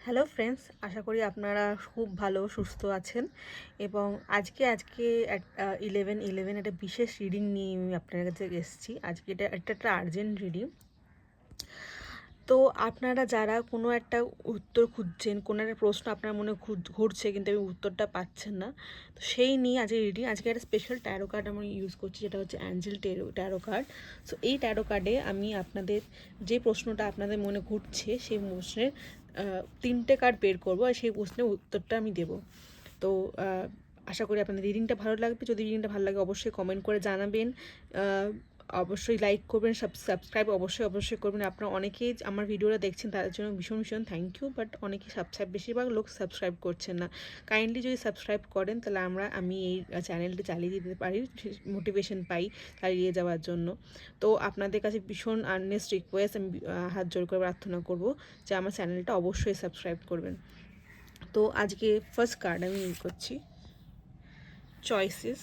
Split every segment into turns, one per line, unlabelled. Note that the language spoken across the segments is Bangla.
হ্যালো ফ্রেন্ডস, আশা করি আপনারা খুব ভালো সুস্থ আছেন। এবং আজকে 11/11 একটা বিশেষ রিডিং নিয়ে আমি আপনার কাছে এসেছি। আজকে এটা একটা আর্জেন্ট রিডিং। তো আপনারা যারা কোনো একটা উত্তর খুঁজছেন, কোনো একটা প্রশ্ন আপনার মনে ঘুরছে কিন্তু আমি উত্তরটা পাচ্ছেন না, তো সেই নিয়ে আজকে রিডিং। আজকে একটা স্পেশাল ট্যারো কার্ড আমি ইউজ করছি, যেটা হচ্ছে অ্যাঞ্জেল ট্যারো কার্ড। সো এই ট্যারো কার্ডে আমি আপনাদের যে প্রশ্নটা আপনাদের মনে ঘুরছে সেই প্রশ্নের 3টে কার্ড বের করবো আর সেই প্রশ্নের উত্তরটা আমি দেবো। তো আশা করি আপনাদের রিডিংটা ভালো লাগবে। যদি রিডিংটা ভালো লাগে অবশ্যই কমেন্ট করে জানাবেন, অবশ্যই লাইক করবেন, সাবস্ক্রাইব অবশ্যই করবেন। আপনারা অনেকেই আমার ভিডিওটা দেখছেন, তাদের জন্য ভীষণ ভীষণ থ্যাংক ইউ। বাট অনেকেই বেশিরভাগ লোক সাবস্ক্রাইব করছেন না। কাইন্ডলি যদি সাবস্ক্রাইব করেন তাহলে আমি এই চ্যানেলটা চালিয়ে দিতে পারি, মোটিভেশন পাই চালিয়ে যাওয়ার জন্য। তো আপনাদের কাছে ভীষণ আর্নেস্ট রিকোয়েস্ট, আমি হাত জোর করে প্রার্থনা করব যে আমার চ্যানেলটা অবশ্যই সাবস্ক্রাইব করবেন। তো আজকে ফার্স্ট কার্ড আমি ইউজ করছি, choices,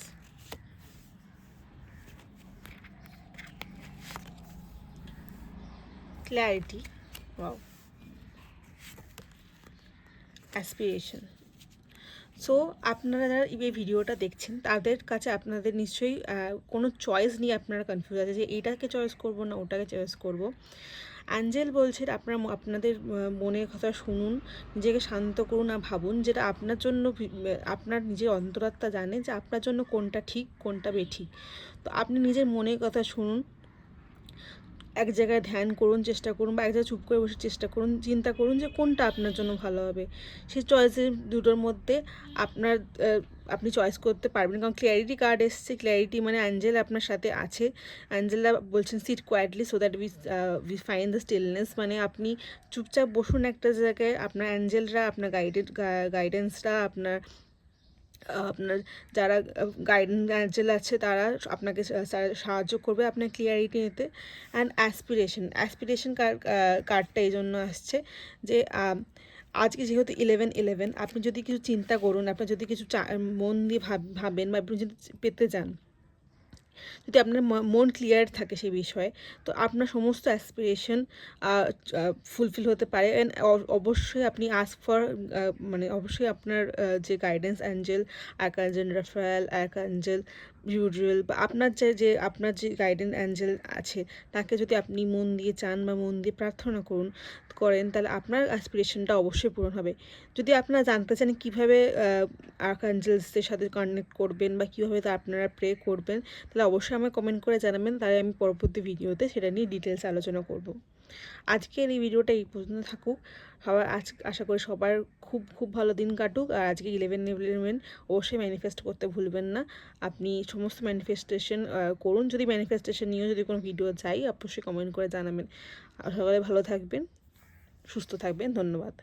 clarity, wow, aspiration. So আপনারা যারা এই ভিডিওটা দেখছেন তাদের কাছে আপনাদের নিশ্চয়ই কোনো চয়েস নিয়ে আপনারা কনফিউজ আছে যে এইটাকে চয়েস করব না ওটাকে চয়েস করব। অ্যাঞ্জেল বলছে আপনাদের মনের কথা শুনুন, নিজেকে শান্ত করুন আর ভাবুন যেটা আপনার জন্য, আপনার নিজের অন্তরাত্মা জানে যে আপনার জন্য কোনটা ঠিক কোনটা বেঠিক। তো আপনি নিজের মনের কথা শুনুন, এক জায়গায় ধ্যান করুন, চেষ্টা করুন, বা এক জায়গায় চুপ করে বসে চেষ্টা করুন, চিন্তা করুন যে কোনটা আপনার জন্য ভালো হবে। সেই চয়েসের দুটোর মধ্যে আপনার আপনি চয়েস করতে পারবেন। কারণ ক্ল্যারিটি কার্ড এসছে, ক্ল্যারিটি মানে অ্যাঞ্জেল আপনার সাথে আছে। অ্যাঞ্জেলরা বলছেন sit quietly so that we find the stillness, মানে আপনি চুপচাপ বসুন একটা জায়গায়। আপনার অ্যাঞ্জেলরা, আপনার গাইডেন্সরা, আপনার যারা অ্যাঞ্জেল আছে তারা আপনাকে সাহায্য করবে আপনার ক্লিয়ারিটি নিতে। অ্যান্ড অ্যাসপিরেশন কার্ডটা এই জন্য আসছে যে আজকে যেহেতু 11/11, আপনি যদি কিছু চিন্তা করুন, আপনি যদি কিছু মন দিয়ে ভাবেন, বা আপনি যদি পেতে চান, যদি আপনার মন ক্লিয়ার থাকে সেই বিষয়ে, তো আপনার সমস্ত অ্যাসপিরেশন ফুলফিল হতে পারে। অ্যান্ড অবশ্যই আপনি আস্ক ফর, মানে অবশ্যই আপনার যে গাইডেন্স অ্যাঞ্জেল, আর্কঅ্যাঞ্জেল রাফায়েল, আর্কঅ্যাঞ্জেল ইউড্রিয়েল, বা আপনার যে গাইডেন্স অ্যাঞ্জেল আছে তাকে যদি আপনি মন দিয়ে চান বা মন দিয়ে প্রার্থনা করেন তাহলে আপনার অ্যাসপিরেশনটা অবশ্যই পূরণ হবে। যদি আপনারা জানতে চান কীভাবে আর্কঅ্যাঞ্জেলসদের সাথে কানেক্ট করবেন বা কীভাবে আপনারা প্রে করবেন, তাহলে অবশ্যই আমায় কমেন্ট করে জানাবেন, তাই আমি পরবর্তী ভিডিওতে সেটা নিয়ে ডিটেলস আলোচনা করব। আজকের এই ভিডিওটা এই পর্যন্ত থাকুক। আশা করি সবার খুব খুব ভালো দিন কাটুক। আর আজকে 11/11 অবশ্যই ম্যানিফেস্ট করতে ভুলবেন না। আপনি সমস্ত ম্যানিফেস্টেশন করুন। যদি ম্যানিফেস্টেশন নিয়েও যদি কোনো ভিডিও চাই অবশ্যই কমেন্ট করে জানাবেন। সবাই ভালো থাকবেন, সুস্থ থাকবেন। ধন্যবাদ।